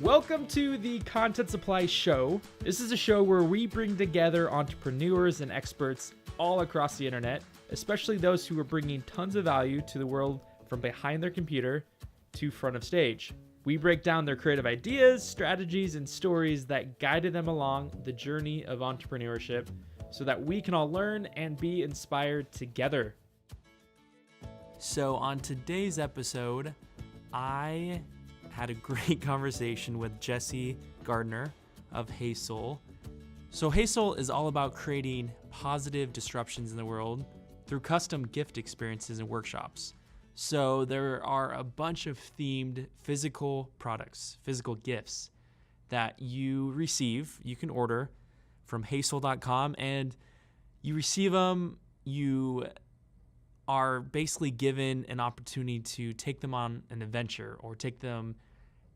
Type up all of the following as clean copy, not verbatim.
Welcome to the Content Supply Show. This is a show where we bring together entrepreneurs and experts all across the internet, especially those who are bringing tons of value to the world from behind their computer to front of stage. We break down their creative ideas, strategies, and stories that guided them along the journey of entrepreneurship so that we can all learn and be inspired together. So on today's episode, I had a great conversation with Jessie Gardner of HeySoul. So HeySoul is all about creating positive disruptions in the world through custom gift experiences and workshops. So there are a bunch of themed physical products, physical gifts that you receive, you can order from HeySoul.com, and you receive them, you are basically given an opportunity to take them on an adventure or take them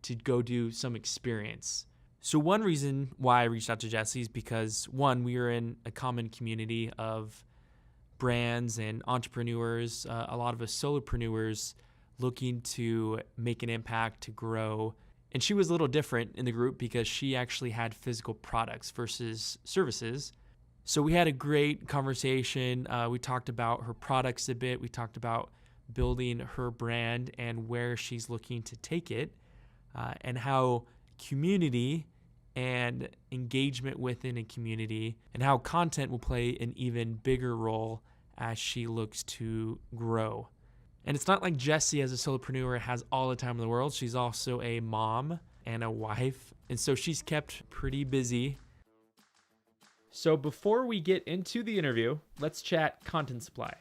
to go do some experience. So one reason why I reached out to Jessie is because, one, we are in a common community of brands and entrepreneurs, a lot of us solopreneurs looking to make an impact, to grow. And she was a little different in the group because she actually had physical products versus services. So we had a great conversation. We talked about her products a bit. We talked about building her brand and where she's looking to take it, and how community and engagement within a community and how content will play an even bigger role as she looks to grow. And it's not like Jessie as a solopreneur has all the time in the world. She's also a mom and a wife, and so she's kept pretty busy. So before we get into the interview, let's chat Content Supply.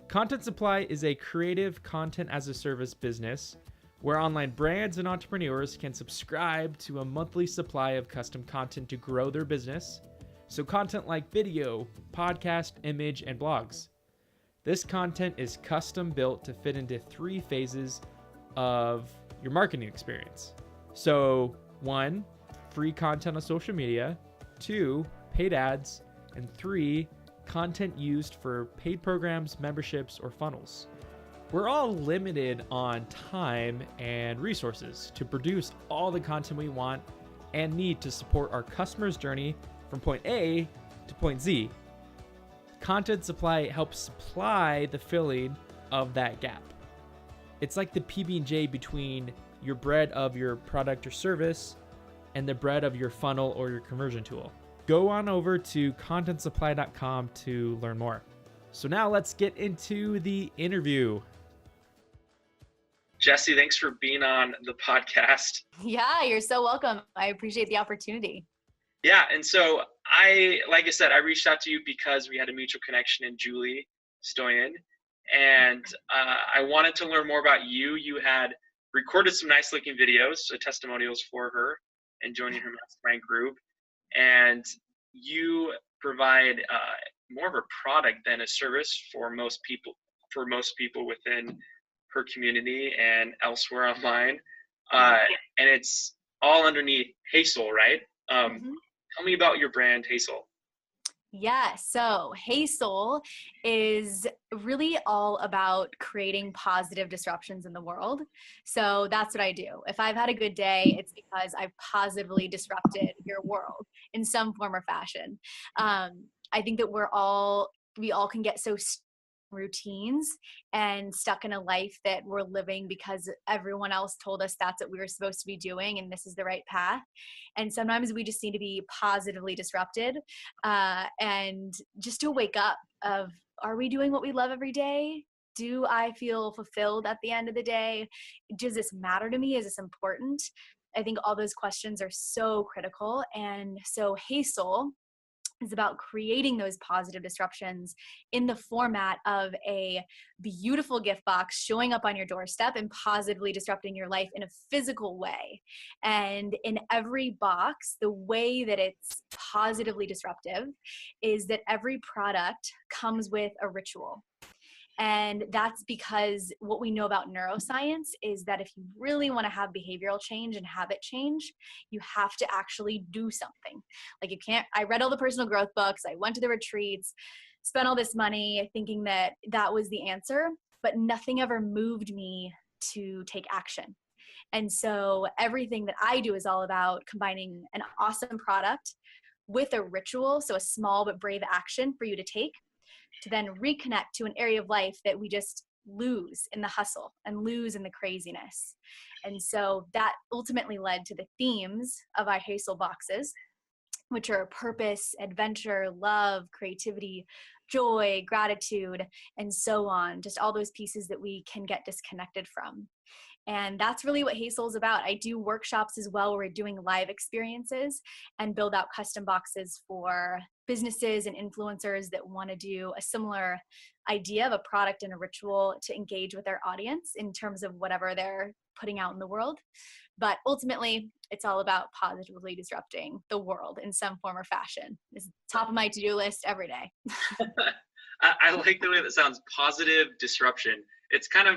Content Supply is a creative content as a service business where online brands and entrepreneurs can subscribe to a monthly supply of custom content to grow their business. So content like video, podcast, image, and blogs. This content is custom built to fit into 3 phases of your marketing experience. So 1, free content on social media, 2, paid ads, and 3, content used for paid programs, memberships, or funnels. We're all limited on time and resources to produce all the content we want and need to support our customers' journey from point A to point Z. Content Supply helps supply the filling of that gap. It's like the PB&J between your bread of your product or service and the bread of your funnel or your conversion tool. Go on over to contentsupply.com to learn more. So now let's get into the interview. Jessie, thanks for being on the podcast. Yeah, you're so welcome. I appreciate the opportunity. Yeah, and so like I said, I reached out to you because we had a mutual connection in Julie Stoyan, and I wanted to learn more about you. You had recorded some nice looking videos, so testimonials for her and joining her mastermind group, and you provide more of a product than a service for most people within her community and elsewhere online. And it's all underneath HeySoul, right? Tell me about your brand, HeySoul. Yeah, so HeySoul is really all about creating positive disruptions in the world. So that's what I do. If I've had a good day, it's because I've positively disrupted your world in some form or fashion. I think that we all can get so routines and stuck in a life that we're living because everyone else told us that's what we were supposed to be doing and this is the right path. And sometimes we just need to be positively disrupted and just to wake up of, are we doing what we love every day? Do I feel fulfilled at the end of the day? Does this matter to me? Is this important? I think all those questions are so critical. And so HeySoul is about creating those positive disruptions in the format of a beautiful gift box showing up on your doorstep and positively disrupting your life in a physical way. And in every box, the way that it's positively disruptive is that every product comes with a ritual. And that's because what we know about neuroscience is that if you really want to have behavioral change and habit change, you have to actually do something. Like I read all the personal growth books, I went to the retreats, spent all this money thinking that that was the answer, but nothing ever moved me to take action. And so everything that I do is all about combining an awesome product with a ritual, so a small but brave action for you to take to then reconnect to an area of life that we just lose in the hustle and lose in the craziness. And so that ultimately led to the themes of our HeySoul boxes, which are purpose, adventure, love, creativity, joy, gratitude, and so on. Just all those pieces that we can get disconnected from. And that's really what HeySoul is about. I do workshops as well where we're doing live experiences and build out custom boxes for businesses and influencers that want to do a similar idea of a product and a ritual to engage with their audience in terms of whatever they're putting out in the world. But ultimately, it's all about positively disrupting the world in some form or fashion. It's top of my to-do list every day. I like the way that sounds, positive disruption. It's kind of,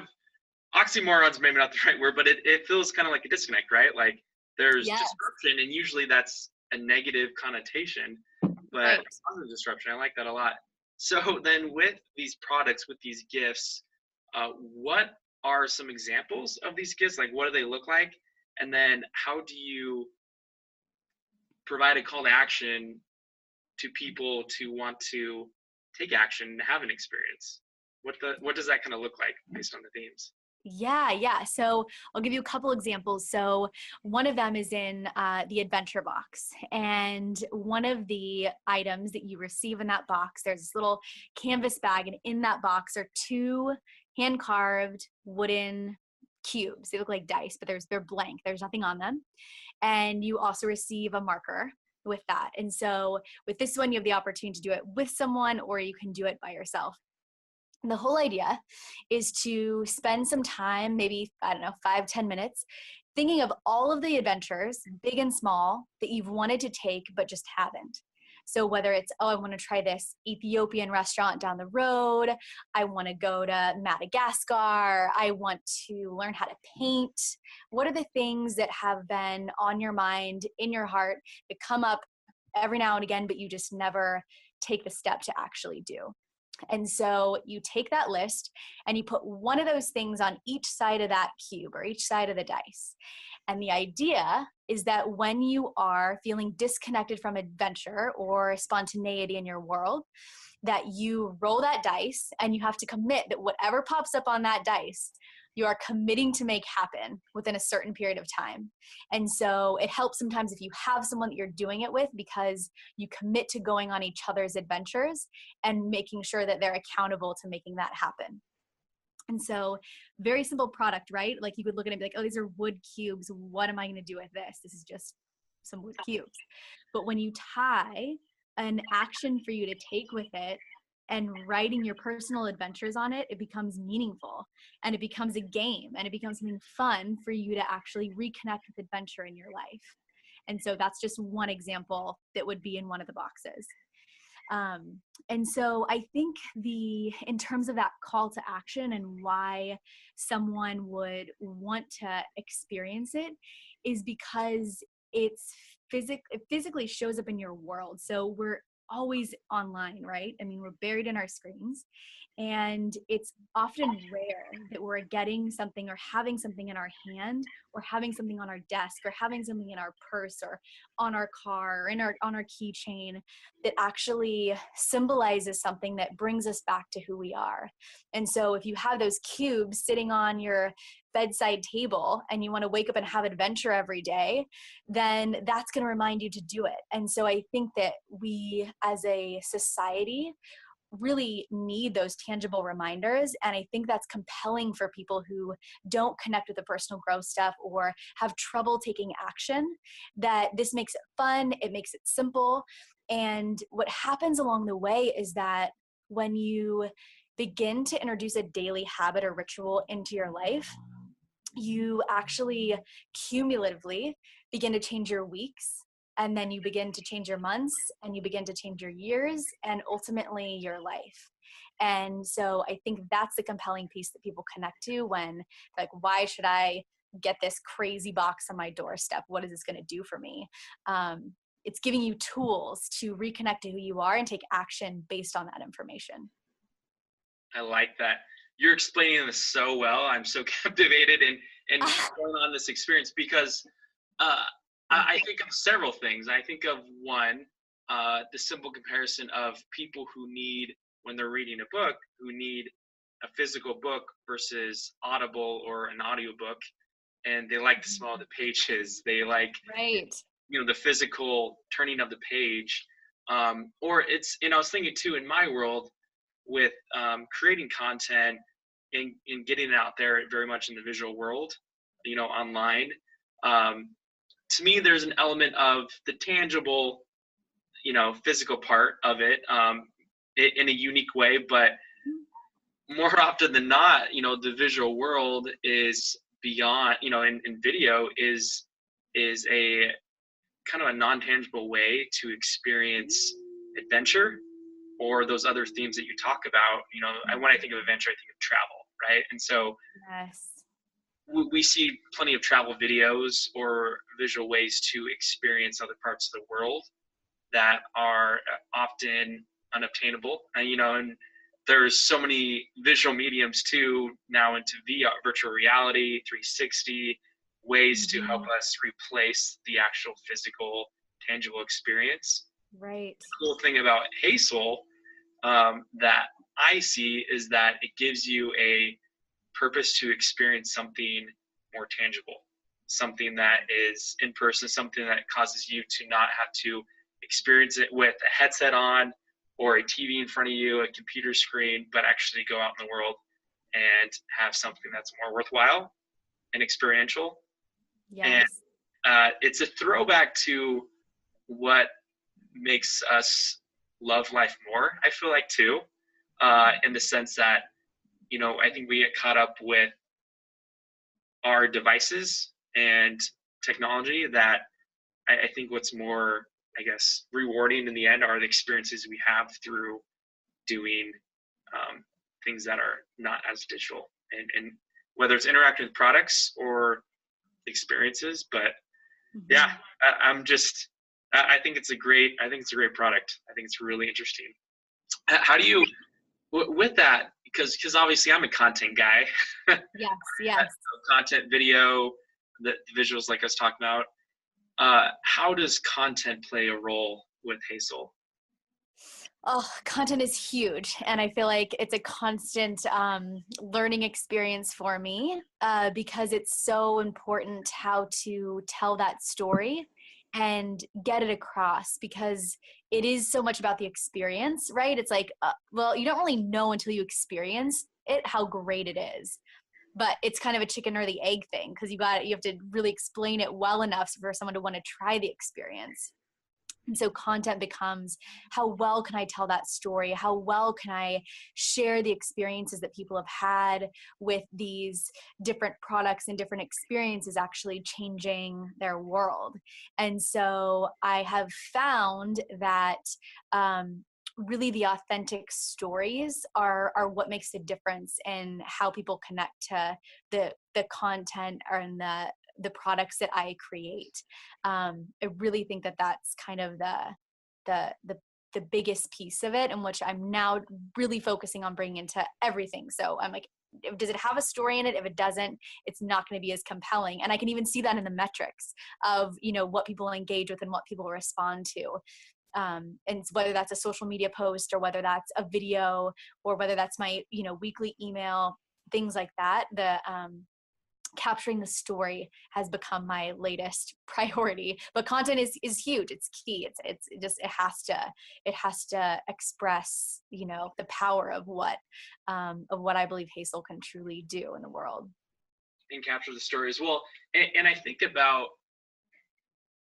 oxymoron's maybe not the right word, but it feels kind of like a disconnect, right? Like there's disruption, and usually that's a negative connotation, but positive disruption, I like that a lot. So then with these products, with these gifts, what are some examples of these gifts? Like, what do they look like? And then how do you provide a call to action to people to want to take action and have an experience? What does that kind of look like based on the themes? Yeah. So I'll give you a couple examples. So one of them is in the adventure box. And one of the items that you receive in that box, there's this little canvas bag. And in that box are 2 hand-carved wooden cubes. They look like dice, but they're blank. There's nothing on them. And you also receive a marker with that. And so with this one, you have the opportunity to do it with someone, or you can do it by yourself. And the whole idea is to spend some time, maybe, 5-10 minutes, thinking of all of the adventures, big and small, that you've wanted to take but just haven't. So whether it's, I want to try this Ethiopian restaurant down the road, I want to go to Madagascar, I want to learn how to paint. What are the things that have been on your mind, in your heart, that come up every now and again, but you just never take the step to actually do? And so you take that list and you put one of those things on each side of that cube or each side of the dice. And the idea is that when you are feeling disconnected from adventure or spontaneity in your world, that you roll that dice and you have to commit that whatever pops up on that dice, you are committing to make happen within a certain period of time. And so it helps sometimes if you have someone that you're doing it with, because you commit to going on each other's adventures and making sure that they're accountable to making that happen. And so very simple product, right? Like you could look at it and be like, oh, these are wood cubes. What am I going to do with this? This is just some wood cubes. But when you tie an action for you to take with it and writing your personal adventures on it, it becomes meaningful and it becomes a game and it becomes something fun for you to actually reconnect with adventure in your life. And so that's just one example that would be in one of the boxes. And so I think in terms of that call to action and why someone would want to experience it is because it physically shows up in your world. So we're always online, right? I mean, we're buried in our screens, and it's often rare that we're getting something or having something in our hand or having something on our desk or having something in our purse or on our car or on our keychain that actually symbolizes something that brings us back to who we are. And so if you have those cubes sitting on your bedside table and you want to wake up and have adventure every day, then that's going to remind you to do it. And so I think that we as a society really need those tangible reminders. And I think that's compelling for people who don't connect with the personal growth stuff or have trouble taking action, that this makes it fun, it makes it simple. And what happens along the way is that when you begin to introduce a daily habit or ritual into your life, you actually cumulatively begin to change your weeks, and then you begin to change your months, and you begin to change your years, and ultimately your life. And so I think that's the compelling piece that people connect to when, like, why should I get this crazy box on my doorstep? What is this going to do for me? It's giving you tools to reconnect to who you are and take action based on that information. I like that. You're explaining this so well. I'm so captivated. and going on this experience, because I think of several things. I think of one, the simple comparison of people who need, when they're reading a book, who need a physical book versus Audible or an audiobook, and they like the smell of the pages. They like, Right. the physical turning of the page. Or it's, I was thinking too, in my world, with creating content and getting it out there very much in the visual world, online. To me, there's an element of the tangible, physical part of it, in a unique way, but more often than not, the visual world is beyond, in video is a kind of a non-tangible way to experience adventure, or those other themes that you talk about. When I think of adventure, I think of travel, right? And so Yes. we see plenty of travel videos or visual ways to experience other parts of the world that are often unobtainable. And there's so many visual mediums too now into VR, virtual reality, 360, ways to help us replace the actual physical, tangible experience. Right. The cool thing about HeySoul, that I see, is that it gives you a purpose to experience something more tangible, something that is in person, something that causes you to not have to experience it with a headset on or a TV in front of you, a computer screen, but actually go out in the world and have something that's more worthwhile and experiential. Yes. And it's a throwback to what makes us love life more, I feel like, too, in the sense that, I think we get caught up with our devices and technology, that I think what's more, I guess, rewarding in the end are the experiences we have through doing things that are not as digital, and whether it's interacting with products or experiences. But yeah, I think it's a great product. I think it's really interesting. How do you, with that, because obviously I'm a content guy. Yes. Content, video, the visuals, like I was talking about. How does content play a role with HeySoul? Oh, content is huge. And I feel like it's a constant learning experience for me, because it's so important how to tell that story and get it across, because it is so much about the experience, right? It's like, well, you don't really know until you experience it how great it is. But it's kind of a chicken or the egg thing, because you have to really explain it well enough for someone to want to try the experience. And so content becomes, how well can I tell that story? How well can I share the experiences that people have had with these different products and different experiences actually changing their world? And so I have found that really the authentic stories are what makes the difference in how people connect to the content and the products that I create. I really think that that's kind of the biggest piece of it, in which I'm now really focusing on bringing into everything. So I'm like, does it have a story in it? If it doesn't, it's not going to be as compelling. And I can even see that in the metrics of, what people engage with and what people respond to. And whether that's a social media post, or whether that's a video, or whether that's my, weekly email, things like that, capturing the story has become my latest priority. But content is huge. It's key. It has to express, the power of what I believe HeySoul can truly do in the world. And capture the story as well. And I think about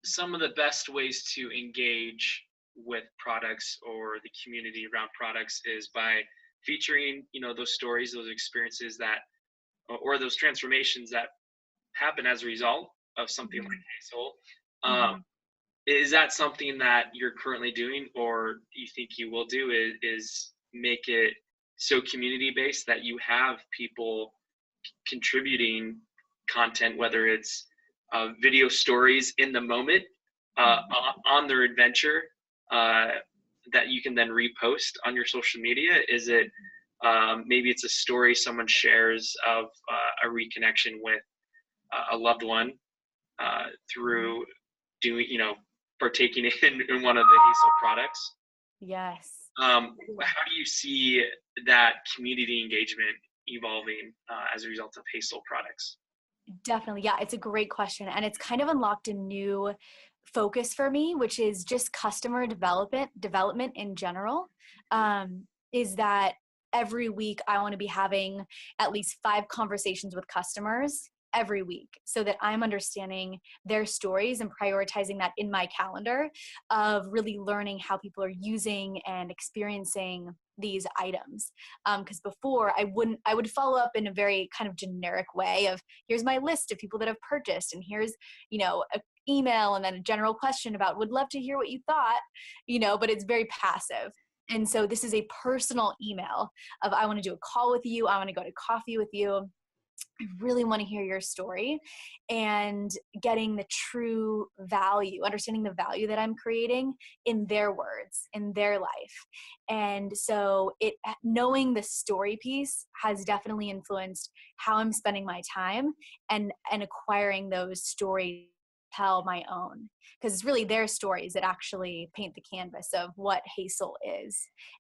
some of the best ways to engage with products or the community around products is by featuring, those stories, those experiences that, or those transformations that happen as a result of something like HeySoul. Is that something that you're currently doing, or you think you will do, is make it so community based that you have people contributing content, whether it's video stories in the moment, on their adventure, that you can then repost on your social media? Is it maybe it's a story someone shares of a reconnection with a loved one through doing, partaking in one of the HeySoul products. Yes. How do you see that community engagement evolving as a result of HeySoul products? Definitely. Yeah, it's a great question. And it's kind of unlocked a new focus for me, which is just customer development in general. Is that every week I want to be having at least 5 conversations with customers every week so that I'm understanding their stories and prioritizing that in my calendar of really learning how people are using and experiencing these items. Because before I would follow up in a very kind of generic way of, here's my list of people that have purchased, and here's, a email, and then a general question about, would love to hear what you thought, but it's very passive. And so this is a personal email of, I want to do a call with you. I want to go to coffee with you. I really want to hear your story, and getting the true value, understanding the value that I'm creating in their words, in their life. And so knowing the story piece has definitely influenced how I'm spending my time and acquiring those stories, tell my own, because it's really their stories that actually paint the canvas of what HeySoul is,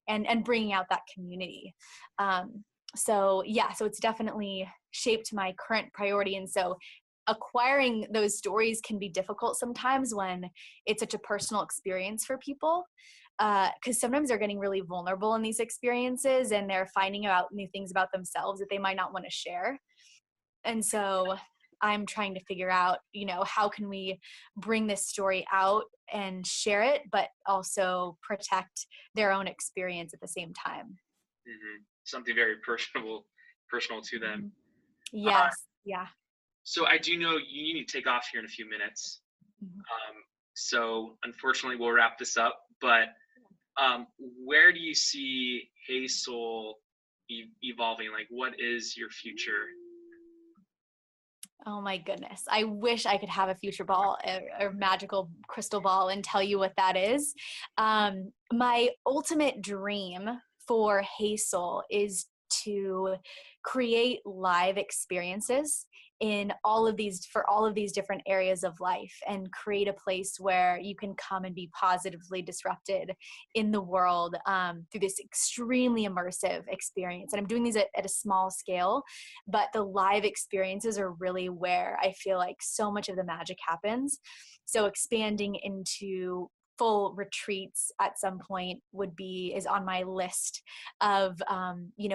and bringing out that community. So it's definitely shaped my current priority. And so acquiring those stories can be difficult sometimes when it's such a personal experience for people, because sometimes they're getting really vulnerable in these experiences, and they're finding out new things about themselves that they might not want to share. And so I'm trying to figure out, how can we bring this story out and share it, but also protect their own experience at the same time. Mm-hmm. Something very personal to them. Yes. Yeah. So I do know you need to take off here in a few minutes. So unfortunately we'll wrap this up, but where do you see HeySoul evolving? Like, what is your future? Oh my goodness. I wish I could have a future ball or magical crystal ball and tell you what that is. My ultimate dream for HeySoul is to create live experiences for all of these different areas of life, and create a place where you can come and be positively disrupted in the world through this extremely immersive experience. And I'm doing these at a small scale, but the live experiences are really where I feel like so much of the magic happens. So expanding into full retreats at some point is on my list of,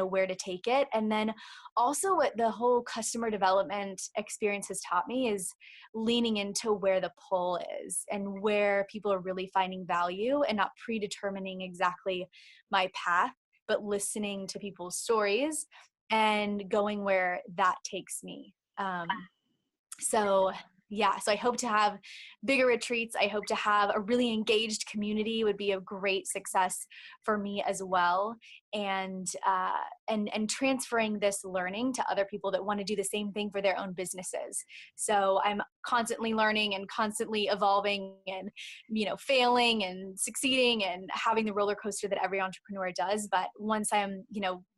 where to take it. And then also what the whole customer development experience has taught me is leaning into where the pull is and where people are really finding value, and not predetermining exactly my path, but listening to people's stories and going where that takes me. So I hope to have bigger retreats. I hope to have a really engaged community would be a great success for me as well. And transferring this learning to other people that want to do the same thing for their own businesses. So I'm constantly learning and constantly evolving, and, failing and succeeding and having the roller coaster that every entrepreneur does. But once I'm,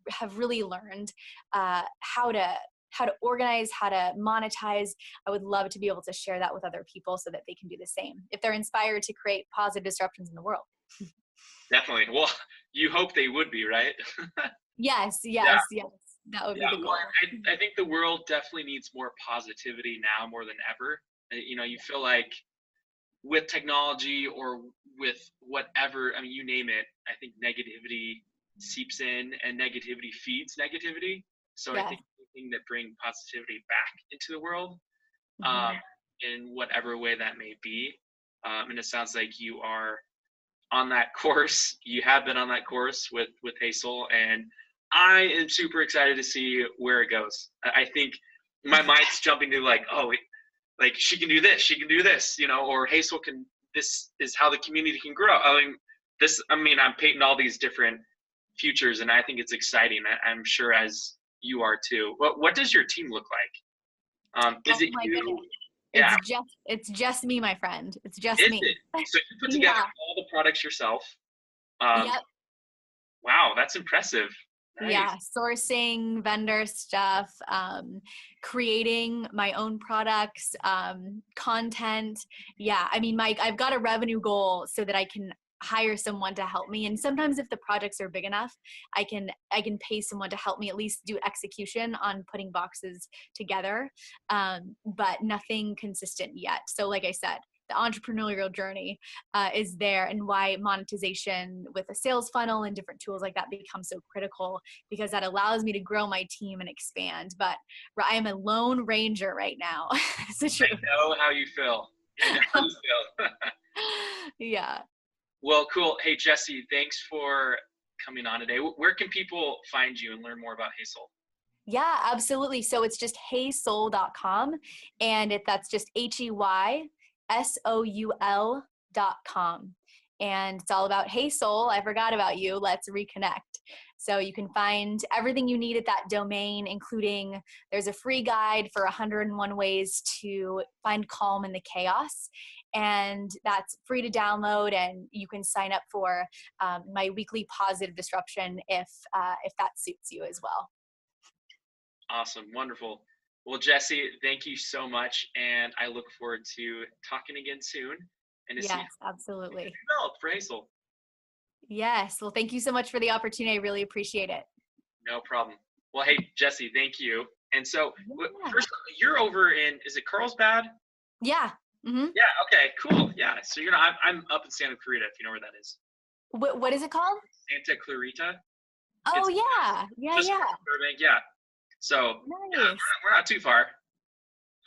have really learned how to organize, how to monetize, I would love to be able to share that with other people so that they can do the same if they're inspired to create positive disruptions in the world. Definitely. Well, you hope they would be, right? Yes. Yeah. That would be the goal. I think the world definitely needs more positivity now more than ever. You feel like with technology or with whatever, you name it, I think negativity seeps in and negativity feeds negativity. So I think anything that brings positivity back into the world, in whatever way that may be. And it sounds like you are on that course. You have been on that course with HeySoul, and I am super excited to see where it goes. I think my mind's jumping to like, she can do this, or HeySoul can, this is how the community can grow. I'm painting all these different futures, and I think it's exciting. I'm sure as you are too. What does your team look like? Is it you? Goodness. Yeah. It's just me, my friend. It's just me. So you put together all the products yourself. Yep. Wow, that's impressive. Nice. Yeah, sourcing vendor stuff, creating my own products, content. Yeah, I mean, Mike, I've got a revenue goal so that I can hire someone to help me. And sometimes if the projects are big enough, I can pay someone to help me at least do execution on putting boxes together, but nothing consistent yet. So like I said, the entrepreneurial journey is there, and why monetization with a sales funnel and different tools like that becomes so critical, because that allows me to grow my team and expand. But I am a lone ranger right now. I know how you feel. I know how you feel. Yeah. Well, cool. Hey, Jessie, thanks for coming on today. Where can people find you and learn more about HeySoul? Yeah, absolutely. So it's just heysoul.com, and that's just HeySoul.com. And it's all about, hey soul, I forgot about you, let's reconnect. So you can find everything you need at that domain, including there's a free guide for 101 ways to find calm in the chaos. And that's free to download, and you can sign up for my weekly positive disruption if that suits you as well. Awesome. Wonderful. Well, Jessie, thank you so much. And I look forward to talking again soon. And to see absolutely. develop for HeySoul. Yes. Well, thank you so much for the opportunity. I really appreciate it. No problem. Well, hey, Jessie, thank you. And so first, you're over in, is it Carlsbad? Yeah. Mm-hmm. Yeah. Okay, cool. Yeah. So I'm up in Santa Clarita, if you know where that is. What is it called? Santa Clarita. Oh, yeah. Yeah. Burbank, yeah. So nice. Yeah, we're not too far.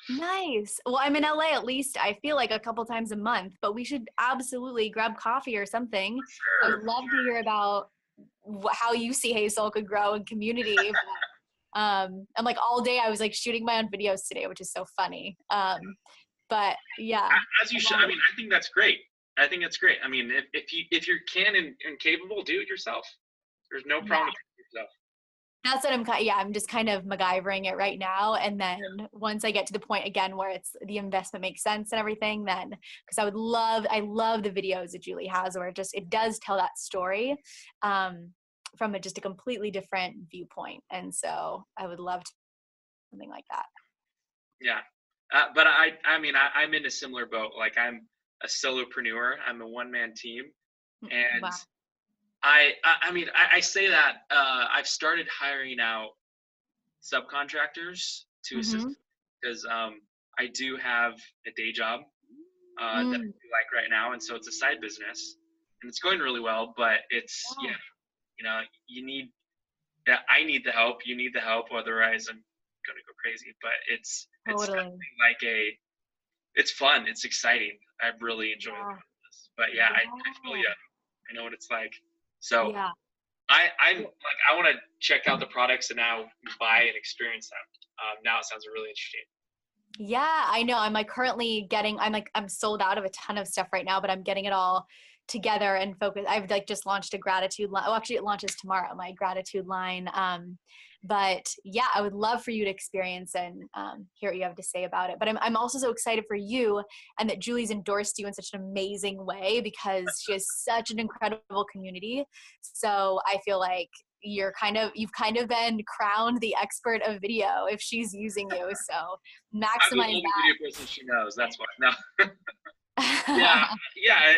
Nice. Well, I'm in LA at least, I feel like, a couple times a month, but we should absolutely grab coffee or something. Sure, I'd love to hear about how you see HeySoul could grow in community. I'm like, all day I was like shooting my own videos today, which is so funny. But yeah. As you should. I mean, I think that's great. I think it's great. I mean, if you can and capable, do it yourself. There's no problem with it yourself. That's what I'm just kind of MacGyvering it right now. And then once I get to the point again where it's the investment makes sense and everything, then, because I love the videos that Julie has, where it does tell that story from just a completely different viewpoint. And so I would love something like that. Yeah. But I'm in a similar boat. Like, I'm a solopreneur. I'm a one-man team. And wow. I say that I've started hiring out subcontractors to assist, because I do have a day job that I do like right now, and so it's a side business, and it's going really well. But it's I need the help. You need the help, otherwise I'm gonna go crazy. But it's totally. like it's fun. It's exciting. I really enjoy this. But I feel you. I know what it's like. So I'm like, I want to check out the products and now buy and experience them. Now it sounds really interesting. Yeah, I know. I'm like currently I'm sold out of a ton of stuff right now, but I'm getting it all together and focused. I've like just launched a gratitude line. Oh, actually it launches tomorrow, my gratitude line. But yeah, I would love for you to experience and hear what you have to say about it. But I'm also so excited for you, and that Julie's endorsed you in such an amazing way, because she has such an incredible community. So I feel like you've kind of been crowned the expert of video if she's using you. So maximize I'm the only that. video person she knows. That's why. No.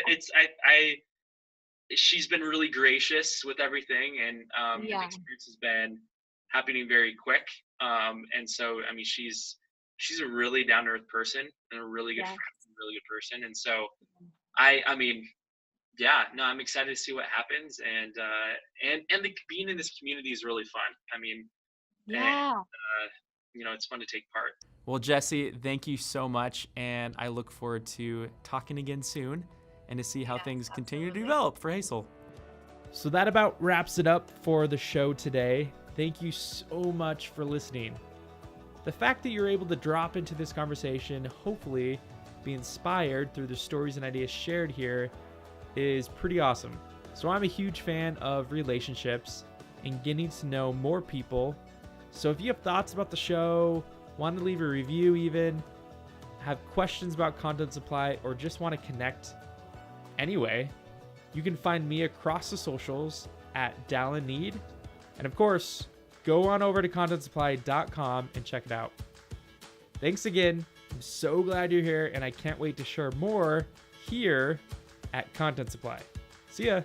It's she's been really gracious with everything, and the experience has been happening very quick. And so, I mean, she's a really down to earth person and a really good friend, really good person. And so I'm excited to see what happens. And being in this community is really fun. I mean, it's fun to take part. Well, Jessie, thank you so much. And I look forward to talking again soon and to see how things continue to develop for HeySoul. So that about wraps it up for the show today. Thank you so much for listening. The fact that you're able to drop into this conversation, hopefully be inspired through the stories and ideas shared here, is pretty awesome. So I'm a huge fan of relationships and getting to know more people. So if you have thoughts about the show, want to leave a review even, have questions about content supply, or just want to connect anyway, you can find me across the socials at Dallin Need. And of course, go on over to contentsupply.com and check it out. Thanks again. I'm so glad you're here, and I can't wait to share more here at Content Supply. See ya.